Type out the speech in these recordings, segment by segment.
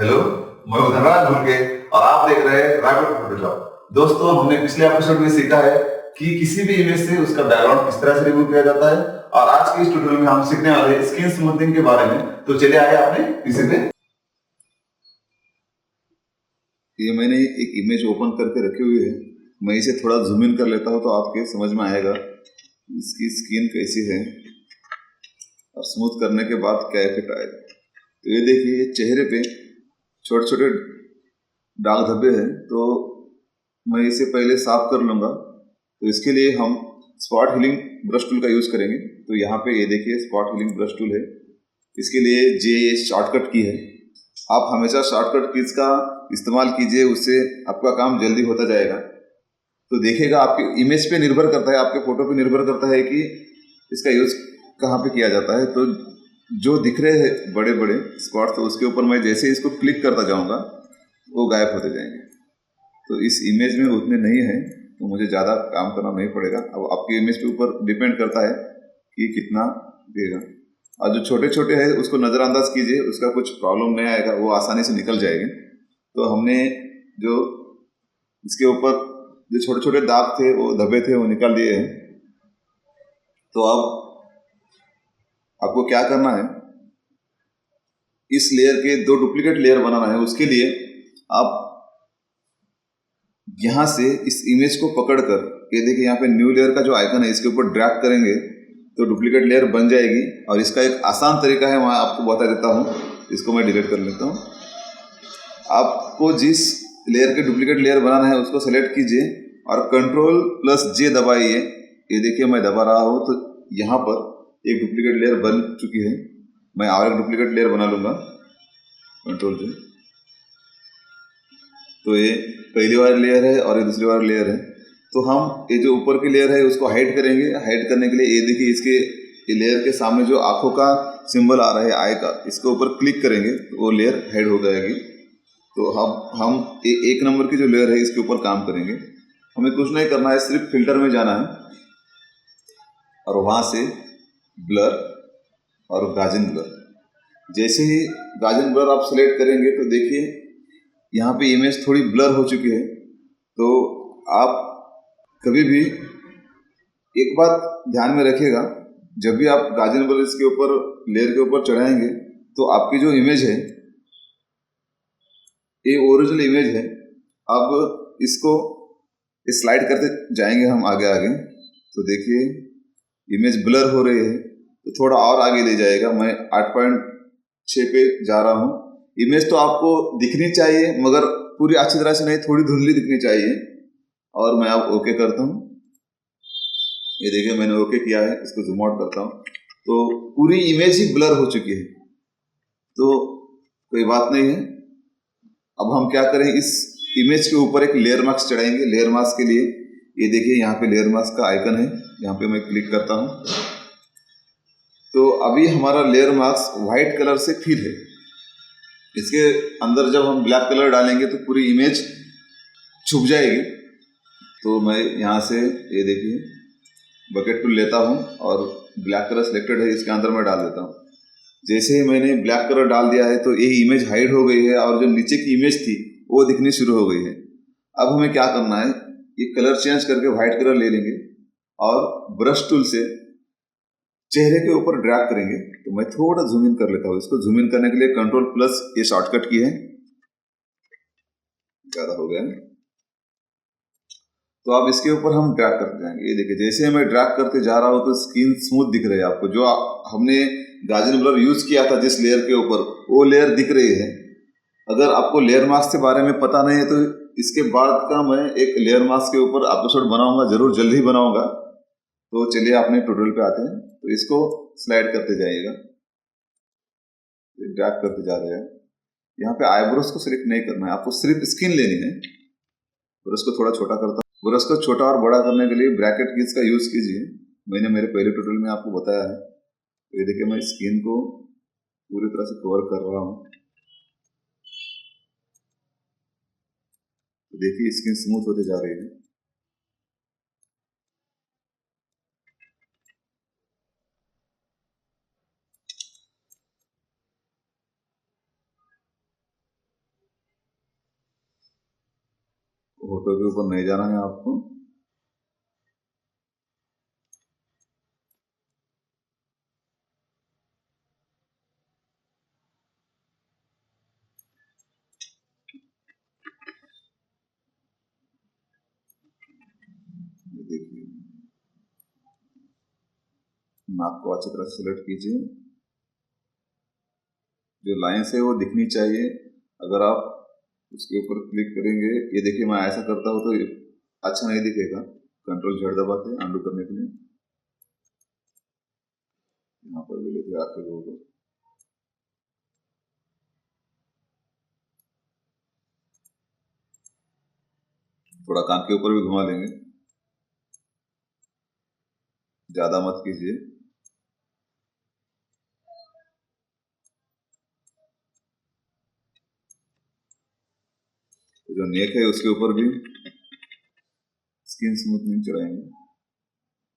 Hello, मैं हूं धनराज ढोलके और आप देख रहे हैं रैपिड फोटोशॉप। दोस्तों, हमने पिछले एपिसोड में सीखा है कि किसी भी इमेज से उसका बैकग्राउंड किस तरह से रिमूव किया जाता है और आज के इस ट्यूटोरियल में हम सीखने वाले हैं स्किन स्मूथनिंग के बारे में। तो चलिए आइए अपने पीसी पे। ये मैंने एक इमेज ओपन करके रखी हुई है। मैं इसे थोड़ा जूम इन कर लेता हूँ तो आपके समझ में आएगा इसकी स्किन कैसी है और स्मूथ करने के बाद क्या इफेक्ट आएगा। तो ये देखिए, चेहरे पे छोटे छोटे दाग धब्बे हैं, तो मैं इसे पहले साफ कर लूँगा। तो इसके लिए हम स्पॉट हीलिंग ब्रश टूल का यूज़ करेंगे। तो यहाँ पे ये देखिए स्पॉट हीलिंग ब्रश टूल है। इसके लिए ये शॉर्टकट की है। आप हमेशा शॉर्टकट कीज का इस्तेमाल कीजिए, उससे आपका काम जल्दी होता जाएगा। तो देखिएगा, आपकी इमेज पे निर्भर करता है, आपके फोटो पे निर्भर करता है कि इसका यूज़ कहाँ पे किया जाता है। तो जो दिख रहे हैं बड़े बड़े स्पॉट, तो उसके ऊपर मैं जैसे इसको क्लिक करता जाऊँगा वो गायब होते जाएंगे। तो इस इमेज में उतने नहीं है, तो मुझे ज़्यादा काम करना नहीं पड़ेगा। अब आपकी इमेज के ऊपर डिपेंड करता है कि कितना देगा। और जो छोटे छोटे हैं उसको नज़रअंदाज कीजिए, उसका कुछ प्रॉब्लम नहीं आएगा, वो आसानी से निकल जाएंगे। तो हमने जो इसके ऊपर जो छोटे छोटे दाग थे, वो धब्बे थे, वो निकाल दिए हैं। तो अब आपको क्या करना है, इस लेयर के दो डुप्लीकेट लेयर बनाना है। उसके लिए आप यहाँ से इस इमेज को पकड़कर, ये देखिए यहाँ पे न्यू लेयर का जो आइकन है, इसके ऊपर ड्रैग करेंगे तो डुप्लीकेट लेयर बन जाएगी। और इसका एक आसान तरीका है, मैं आपको बता देता हूँ। इसको मैं डिलीट कर लेता हूँ। आपको जिस लेयर के डुप्लीकेट लेयर बनाना है उसको सेलेक्ट कीजिए और Ctrl+J दबाइए। ये देखिए मैं दबा रहा हूँ, तो यहाँ पर एक डुप्लीकेट लेयर बन चुकी है। मैं और एक डुप्लीकेट लेयर बना लूँगा, Ctrl+J। तो ये पहली वाली लेयर है और ये दूसरी वाली लेयर है। तो हम ये जो ऊपर की लेयर है उसको हाइड करेंगे। हाइड करने के लिए ये देखिए, इसके ये लेयर के सामने जो आंखों का सिंबल आ रहा है, आई का, इसके ऊपर क्लिक करेंगे तो वो लेयर हाइड हो जाएगी। तो हम एक नंबर की जो लेयर है इसके ऊपर काम करेंगे। हमें कुछ नहीं करना है, सिर्फ फिल्टर में जाना है और वहाँ से ब्लर और गाजन ब्लर। जैसे ही गाजन ब्लर आप सेलेक्ट करेंगे तो देखिए यहाँ पे इमेज थोड़ी ब्लर हो चुकी है। तो आप कभी भी एक बात ध्यान में रखिएगा, जब भी आप गाजन ब्लर इसके ऊपर लेयर के ऊपर चढ़ाएंगे तो आपकी जो इमेज है, ये ओरिजिनल इमेज है। अब इसको स्लाइड करते जाएंगे हम आगे आगे, तो देखिए इमेज ब्लर हो रही है, तो थोड़ा और आगे ले जाएगा। मैं 8.6 पे जा रहा हूँ। इमेज तो आपको दिखनी चाहिए, मगर पूरी अच्छी तरह से नहीं, थोड़ी धुंधली दिखनी चाहिए। और मैं अब ओके करता हूँ। ये देखिए मैंने ओके किया है। इसको जूम आउट करता हूँ तो पूरी इमेज ही ब्लर हो चुकी है। तो कोई बात नहीं है। अब हम क्या करें, इस इमेज के ऊपर एक लेयर मास्क चढ़ाएंगे। लेयर मास्क के लिए ये देखिए यहाँ पे लेयर मास्क का आइकन है, यहाँ पे मैं क्लिक करता हूँ। तो अभी हमारा लेयर मास्क व्हाइट कलर से फिल है। इसके अंदर जब हम ब्लैक कलर डालेंगे तो पूरी इमेज छुप जाएगी। तो मैं यहाँ से ये देखिए बकेट टूल लेता हूँ और ब्लैक कलर सिलेक्टेड है, इसके अंदर मैं डाल देता हूँ। जैसे ही मैंने ब्लैक कलर डाल दिया है तो ये इमेज हाइड हो गई है और जो नीचे की इमेज थी वो दिखनी शुरू हो गई है। अब हमें क्या करना है, ये कलर चेंज करके व्हाइट कलर ले लेंगे और ब्रश टूल से चेहरे के ऊपर ड्रैग करेंगे। तो मैं थोड़ा जूम इन कर लेता हूँ। इसको जूम इन करने के लिए Ctrl+ ये शॉर्टकट की है। ज़्यादा हो गया, तो अब इसके ऊपर हम ड्रैग करते जाएंगे। ये देखिए जैसे मैं ड्रैग करते जा रहा हूँ तो स्किन स्मूथ दिख रही है आपको। जो हमने गाजन ब्लर यूज किया था जिस लेयर के ऊपर, वो लेयर दिख रही है। अगर आपको लेयर मास्क के बारे में पता नहीं है तो इसके बाद का मैं एक लेयर मास्क के ऊपर एपिसोड बनाऊंगा, जरूर जल्द ही बनाऊंगा। तो चलिए अपने ट्यूटोरियल पे आते हैं। तो इसको स्लाइड करते जाइएगा, ड्रैग करते जा रहे हैं। यहाँ पे आईब्रोज को सिलेक्ट नहीं करना है, आपको सिर्फ स्किन लेनी है। ब्रश को थोड़ा छोटा करता हूँ। ब्रश को छोटा और बड़ा करने के लिए ब्रैकेट कीज का यूज कीजिए। मैंने मेरे पहले ट्यूटोरियल में आपको बताया है। तो ये देखिए मैं स्किन को पूरी तरह से कवर कर रहा हूँ। तो देखिए स्किन स्मूथ होते जा रही है। फोटो के ऊपर नहीं जाना है आपको। ये देखिए, नाक को अच्छी तरह से सिलेक्ट कीजिए। जो लाइंस है वो दिखनी चाहिए। अगर आप उसके ऊपर क्लिक करेंगे, ये देखिए मैं ऐसा करता हूँ तो अच्छा नहीं दिखेगा। कंट्रोल Z दबाते हैं अंडू करने के लिए। यहाँ पर भी लेते आखिर होगा। थोड़ा कान के ऊपर भी घुमा लेंगे, ज्यादा मत कीजिए। जो नेक है उसके ऊपर भी स्किन स्मूथनिंग चढ़ाएंगे।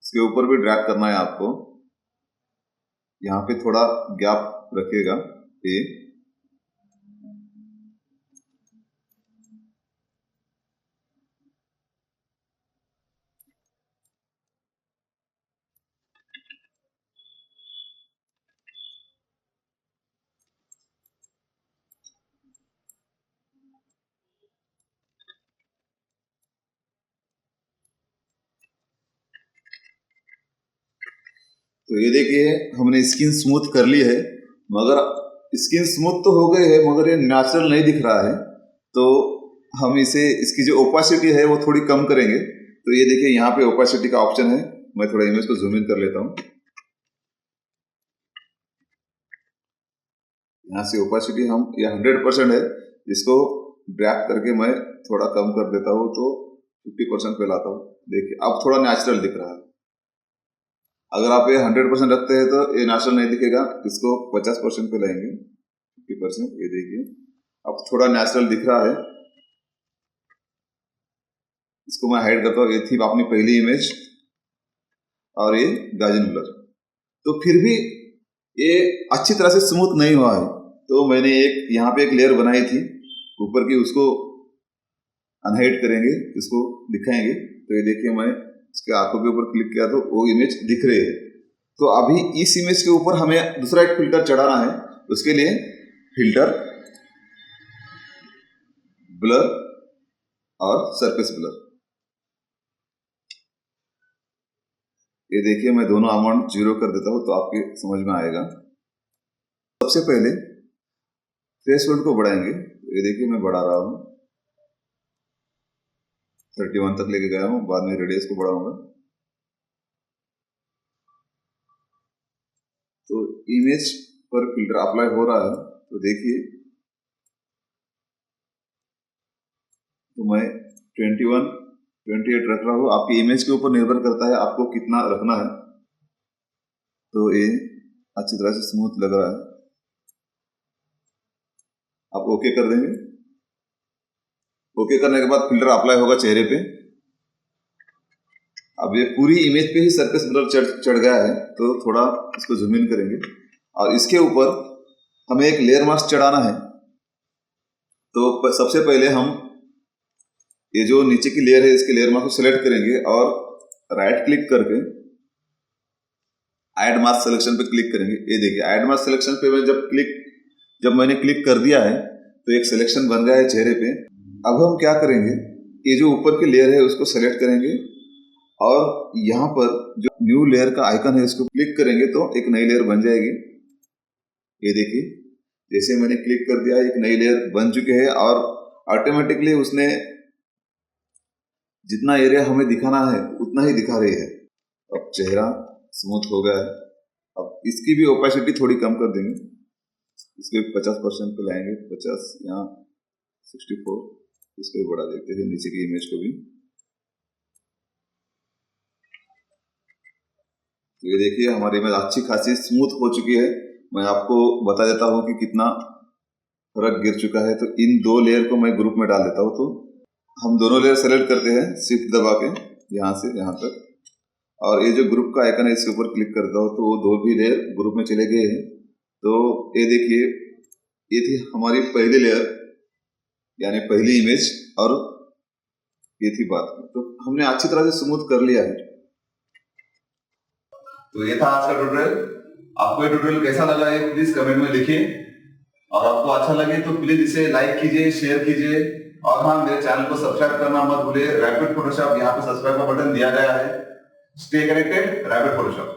इसके ऊपर भी ड्रैग करना है आपको। यहाँ पे थोड़ा गैप रखिएगा। ये तो ये देखिए हमने स्किन स्मूथ कर ली है, मगर स्किन स्मूथ तो हो गई है मगर ये नेचुरल नहीं दिख रहा है। तो हम इसे, इसकी जो ओपासिटी है वो थोड़ी कम करेंगे। तो ये देखिए यहाँ पे ओपासिटी का ऑप्शन है। मैं थोड़ा इमेज को जूम इन कर लेता हूँ। यहाँ से ओपासिटी हम, ये 100% है, इसको ड्रैग करके मैं थोड़ा कम कर देता हूँ तो 50% पे लाता हूँ। देखिए अब थोड़ा नेचुरल दिख रहा है। अगर आप ये 100% रखते हैं तो ये नेचुरल नहीं दिखेगा। इसको 50% पे लाएंगे, 50%। ये देखिए अब थोड़ा नेचुरल दिख रहा है। इसको मैं हाइड करता हूँ। ये थी अपनी पहली इमेज और ये गाजन ब्लर। तो फिर भी ये अच्छी तरह से स्मूथ नहीं हुआ है। तो मैंने एक यहाँ पे एक लेयर बनाई थी ऊपर की, उसको अनहाइड करेंगे, इसको दिखाएंगे। तो ये देखिए मैं इसके आंखों के ऊपर क्लिक किया तो वो इमेज दिख रही है। तो अभी इस इमेज के ऊपर हमें दूसरा एक फिल्टर चढ़ाना है। उसके लिए फिल्टर, ब्लर और सरफेस ब्लर। ये देखिए मैं दोनों अमाउंट 0 कर देता हूँ तो आपके समझ में आएगा। सबसे पहले थ्रेशोल्ड को बढ़ाएंगे। ये देखिए मैं बढ़ा रहा हूँ, 31 तक लेके गया हूँ। बाद में रेडियस को बढ़ाऊंगा। तो इमेज पर फिल्टर अप्लाई हो रहा है। तो देखिए, तो मैं 21, 28 रख रहा हूँ। आपकी इमेज के ऊपर निर्भर करता है आपको कितना रखना है। तो ये अच्छी तरह से स्मूथ लग रहा है। आप ओके कर देंगे। ओके करने के बाद फिल्टर अप्लाई होगा चेहरे पे। अब ये पूरी इमेज पे ही सरफेस ब्लर चढ़ गया है। तो थोड़ा इसको जूम इन करेंगे और इसके ऊपर हमें एक लेयर मास्क चढ़ाना है। तो सबसे पहले हम ये जो नीचे की लेयर है इसके लेयर मास्क को सिलेक्ट करेंगे और राइट क्लिक करके ऐड मास्क सिलेक्शन पे क्लिक करेंगे। ये देखिए ऐड मास्क सिलेक्शन पे मैं जब मैंने क्लिक कर दिया है तो एक सिलेक्शन बन गया है चेहरे पे। अब हम क्या करेंगे, ये जो ऊपर की लेयर है उसको सेलेक्ट करेंगे और यहाँ पर जो न्यू लेयर का आइकन है इसको क्लिक करेंगे तो एक नई लेयर बन जाएगी। ये देखिए जैसे मैंने क्लिक कर दिया एक नई लेयर बन चुकी है और ऑटोमेटिकली उसने जितना एरिया हमें दिखाना है उतना ही दिखा रही है। अब चेहरा स्मूथ हो गया है। अब इसकी भी ओपेसिटी थोड़ी कम कर देंगे। इसको 50% पे लाएंगे, 50, यहाँ 64। इसको भी बढ़ा देते हैं, नीचे की इमेज को भी। तो ये देखिए हमारी इमेज अच्छी खासी स्मूथ हो चुकी है। मैं आपको बता देता हूँ कि कितना फर्क गिर चुका है। तो इन दो लेयर को मैं ग्रुप में डाल देता हूँ। तो हम दोनों लेयर सेलेक्ट करते हैं शिफ्ट दबा के यहाँ से यहाँ तक, और ये जो ग्रुप का आइकन है इसके ऊपर क्लिक करता हूँ तो वो दो भी लेयर ग्रुप में चले गए हैं। तो ये देखिए ये थी हमारी पहली लेयर यानी पहली इमेज, और ये थी बात। तो हमने अच्छी तरह से स्मूथ कर लिया है। तो ये था आज का ट्यूटोरियल। आपको ये ट्यूटोरियल कैसा लगा है प्लीज कमेंट में लिखिए, और आपको अच्छा लगे तो प्लीज इसे लाइक कीजिए, शेयर कीजिए, और हाँ, मेरे चैनल को सब्सक्राइब करना मत भूलिए। रैपिड फोटोशॉप यहाँ पे सब्सक्राइब का बटन दिया गया है। Stay connected, rapid Photoshop.